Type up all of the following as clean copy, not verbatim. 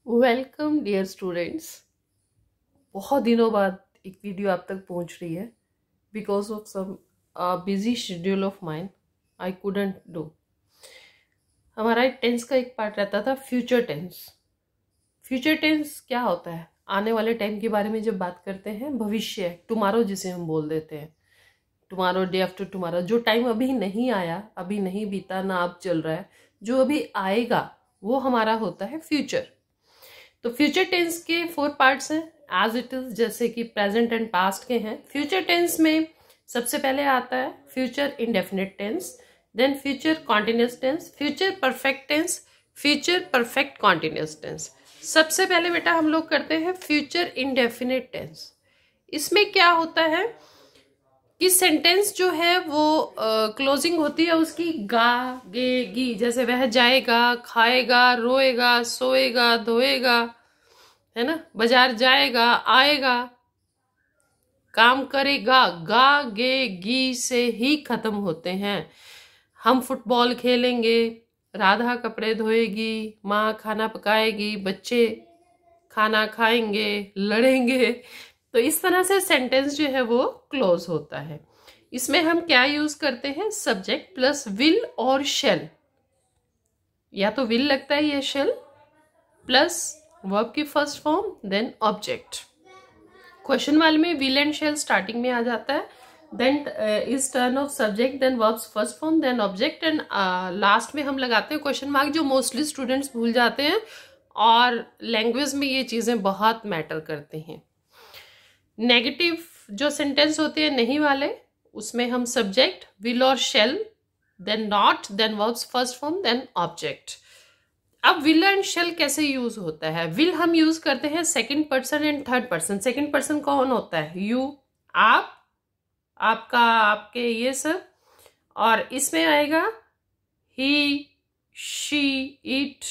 Welcome dear students. बहुत दिनों बाद एक वीडियो आप तक पहुंच रही है। Because of some busy schedule of mind I couldn't do. हमारा टेंस का एक पार्ट रहता था फ्यूचर टेंस। फ्यूचर टेंस क्या होता है? आने वाले टाइम के बारे में जब बात करते हैं, भविष्य, टुमारो जिसे हम बोल देते हैं, टुमारो, डे आफ्टर टुमारो। जो टाइम अभी नहीं आया, अभी नहीं बीता, ना अब चल रहा है, जो अभी आएगा वो हमारा होता है फ्यूचर। तो फ्यूचर टेंस के 4 पार्ट्स हैं एज इट इज, जैसे कि प्रेजेंट एंड पास्ट के हैं। फ्यूचर टेंस में सबसे पहले आता है future indefinite tense, then future continuous tense, future perfect tense, future perfect continuous tense. सबसे पहले बेटा हम लोग करते हैं फ्यूचर इंडेफिनिट टेंस। इसमें क्या होता है कि सेंटेंस जो है वो क्लोजिंग होती है उसकी गा, गे, गी। जैसे वह जाएगा, खाएगा, रोएगा, सोएगा, धोएगा, है ना, बाजार जाएगा, आएगा, काम करेगा, गा, गे, गी से ही खत्म होते हैं। हम फुटबॉल खेलेंगे, राधा कपड़े धोएगी, माँ खाना पकाएगी, बच्चे खाना खाएंगे, लड़ेंगे। तो इस तरह से सेंटेंस जो है वो क्लोज होता है। इसमें हम क्या यूज करते हैं? सब्जेक्ट प्लस विल और शेल। या तो विल लगता है या शेल, प्लस वर्ब की first form, then object. Question वाले में विल एंड शेल स्टार्टिंग में आ जाता है, then is turn of subject, then verbs first form, then object, and last में हम लगाते हैं क्वेश्चन मार्क, जो मोस्टली स्टूडेंट्स भूल जाते हैं। और लैंग्वेज में ये चीजें बहुत मैटर करती हैं। नेगेटिव जो सेंटेंस होते हैं, नहीं वाले, उसमें हम सब्जेक्ट, विल और shall, then not, then verbs first form, then object. अब विल एंड शेल कैसे यूज होता है? विल हम यूज करते हैं second person and third person. Second person कौन होता है? यू, आप, आपका, आपके, ये सब। और इसमें आएगा he, she, it,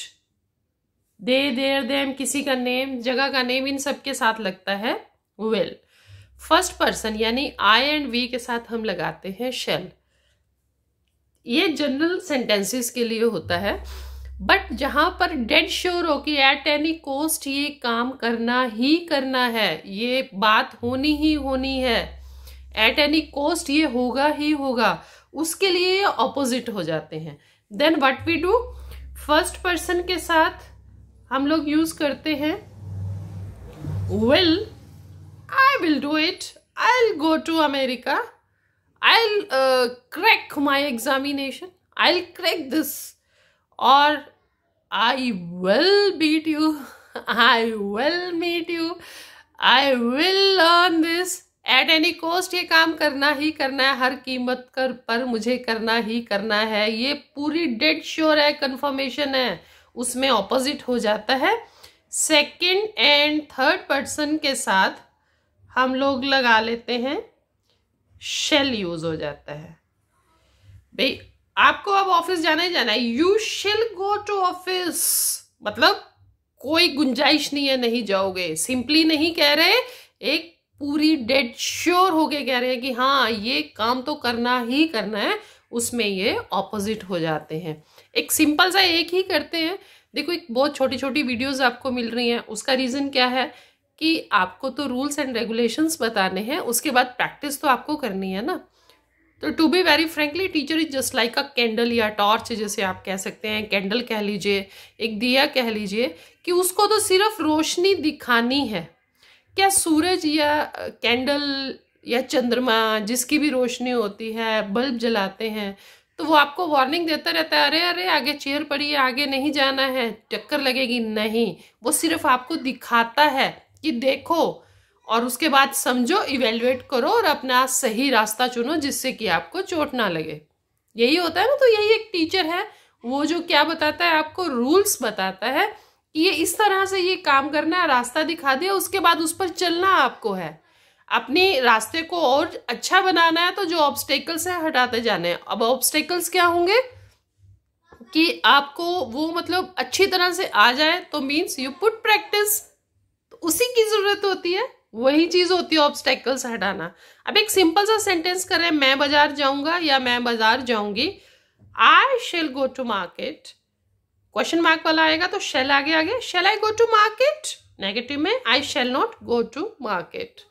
they, there, them, किसी का नेम, जगह का नेम, इन सब के साथ लगता है विल। फर्स्ट पर्सन यानी आई एंड वी के साथ हम लगाते हैं शेल। ये जनरल सेंटेंसेस के लिए होता है। बट जहां पर डेड श्योर हो कि एट एनी कॉस्ट ये काम करना ही करना है, ये बात होनी ही होनी है, एट एनी कॉस्ट ये होगा ही होगा, उसके लिए ये ऑपोजिट हो जाते हैं। Then what we do? First person के साथ हम लोग यूज करते हैं will. I will do it. I'll go to America. I'll crack my examination. I'll crack this. Or I will beat you. I will meet you. I will learn this. At any cost ये काम करना ही करना है, हर कीमत पर मुझे करना ही करना है। ये पूरी डेड श्योर है, कंफर्मेशन है। उसमें ऑपोजिट हो जाता है। सेकेंड एंड थर्ड पर्सन के साथ हम लोग लगा लेते हैं शेल, यूज हो जाता है। भाई आपको अब ऑफिस जाना ही जाना है, you shall go to office, मतलब कोई गुंजाइश नहीं है नहीं जाओगे। सिंपली नहीं कह रहे, एक पूरी डेड श्योर होके कह रहे हैं कि हाँ ये काम तो करना ही करना है। उसमें ये ऑपोजिट हो जाते हैं। एक सिंपल सा एक ही करते हैं। देखो, एक बहुत छोटी छोटी वीडियोस आपको मिल रही हैं। उसका रीजन क्या है कि आपको तो रूल्स एंड रेगुलेशंस बताने हैं, उसके बाद प्रैक्टिस तो आपको करनी है ना। तो to be very frankly, teacher is just like a candle या टॉर्च, जैसे आप कह सकते हैं, कैंडल कह लीजिए, एक दिया कह लीजिए, कि उसको तो सिर्फ रोशनी दिखानी है। क्या सूरज या कैंडल या चंद्रमा, जिसकी भी रोशनी होती है, बल्ब जलाते हैं तो वो आपको वार्निंग देता रहता है, अरे अरे आगे चेयर पड़ी है, आगे नहीं जाना है, टक्कर लगेगी? नहीं, वो सिर्फ आपको दिखाता है कि देखो, और उसके बाद समझो, इवेल्युएट करो और अपना सही रास्ता चुनो जिससे कि आपको चोट ना लगे। यही होता है ना। तो यही एक टीचर है, वो जो क्या बताता है, आपको रूल्स बताता है कि ये इस तरह से ये काम करना है, रास्ता दिखा दिया, उसके बाद उस पर चलना आपको है। अपने रास्ते को और अच्छा बनाना है तो जो ऑब्स्टेकल्स है हटाते जाने हैं। अब ऑब्स्टेकल्स क्या होंगे कि आपको वो मतलब अच्छी तरह से आ जाए, तो मीन्स यू पुट प्रैक्टिस, उसी की जरूरत होती है, वही चीज होती है ऑब्स्टेकल्स हटाना। अब एक सिंपल सा सेंटेंस करें, मैं बाजार जाऊंगा या मैं बाजार जाऊंगी। I shall go to market. Question mark वाला आएगा तो शैल आगे आगे, shall I go to market, negative में I shall not go to market.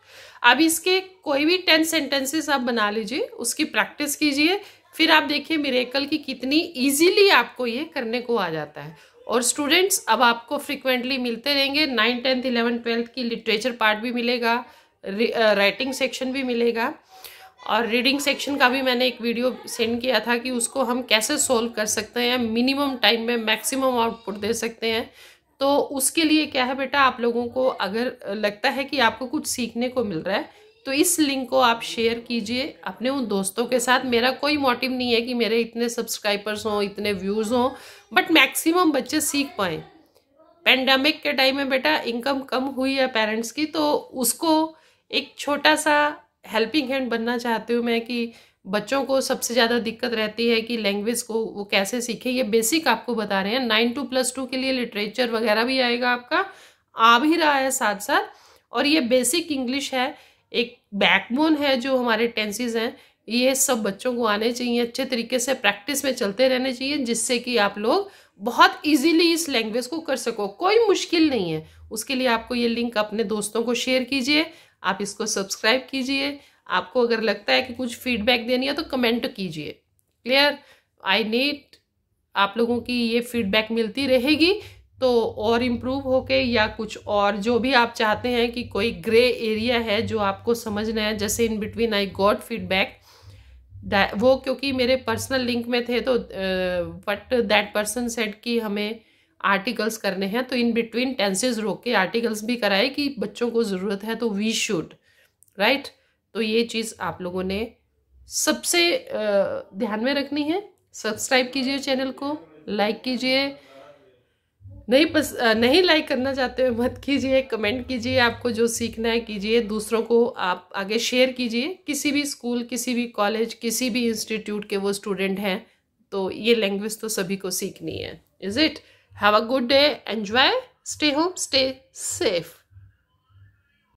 अब इसके कोई भी 10 सेंटेंसेस आप बना लीजिए, उसकी प्रैक्टिस कीजिए, फिर आप देखिए मिरेकल की कितनी इजीली आपको ये करने को आ जाता है। और स्टूडेंट्स अब आपको फ्रिक्वेंटली मिलते रहेंगे, 9th 10th 11th 12th की लिटरेचर पार्ट भी मिलेगा, राइटिंग सेक्शन भी मिलेगा, और रीडिंग सेक्शन का भी मैंने एक वीडियो सेंड किया था कि उसको हम कैसे सोल्व कर सकते हैं, मिनिमम टाइम में मैक्सिमम आउटपुट दे सकते हैं। तो उसके लिए क्या है बेटा, आप लोगों को अगर लगता है कि आपको कुछ सीखने को मिल रहा है तो इस लिंक को आप शेयर कीजिए अपने उन दोस्तों के साथ। मेरा कोई मोटिव नहीं है कि मेरे इतने सब्सक्राइबर्स हों, इतने व्यूज़ हों, बट मैक्सिमम बच्चे सीख पाएँ। पेंडेमिक के टाइम में बेटा इनकम कम हुई है पेरेंट्स की, तो उसको एक छोटा सा हेल्पिंग हैंड बनना चाहती हूँ मैं कि बच्चों को सबसे ज़्यादा दिक्कत रहती है कि लैंग्वेज को वो कैसे सीखें। ये बेसिक आपको बता रहे हैं। 9 to +2 के लिए लिटरेचर वगैरह भी आएगा, आपका आ भी रहा है साथ साथ। और ये बेसिक इंग्लिश है, एक बैकबोन है जो हमारे टेंसेस हैं, ये सब बच्चों को आने चाहिए, अच्छे तरीके से प्रैक्टिस में चलते रहने चाहिए, जिससे कि आप लोग बहुत इजीली इस लैंग्वेज को कर सको। कोई मुश्किल नहीं है। उसके लिए आपको ये लिंक अपने दोस्तों को शेयर कीजिए, आप इसको सब्सक्राइब कीजिए। आपको अगर लगता है कि कुछ फीडबैक देनी है तो कमेंट कीजिए। क्लियर? आई नीड आप लोगों की ये फीडबैक मिलती रहेगी, तो और इम्प्रूव होके या कुछ और जो भी आप चाहते हैं कि कोई ग्रे एरिया है जो आपको समझना है, जैसे in between I got feedback, वो क्योंकि मेरे पर्सनल लिंक में थे, तो बट दैट पर्सन सेड कि हमें आर्टिकल्स करने हैं, तो इन बिटवीन टेंसेस रोक के आर्टिकल्स भी कराए कि बच्चों को ज़रूरत है तो वी शुड, राइट। तो ये चीज़ आप लोगों ने सबसे ध्यान में रखनी है। सब्सक्राइब कीजिए चैनल को, लाइक कीजिए, नहीं लाइक करना चाहते हो मत कीजिए, कमेंट कीजिए, आपको जो सीखना है कीजिए, दूसरों को आप आगे शेयर कीजिए। किसी भी स्कूल, किसी भी कॉलेज, किसी भी इंस्टीट्यूट के वो स्टूडेंट हैं, तो ये लैंग्वेज तो सभी को सीखनी है। Is it? Have a good day, enjoy, stay home, stay safe.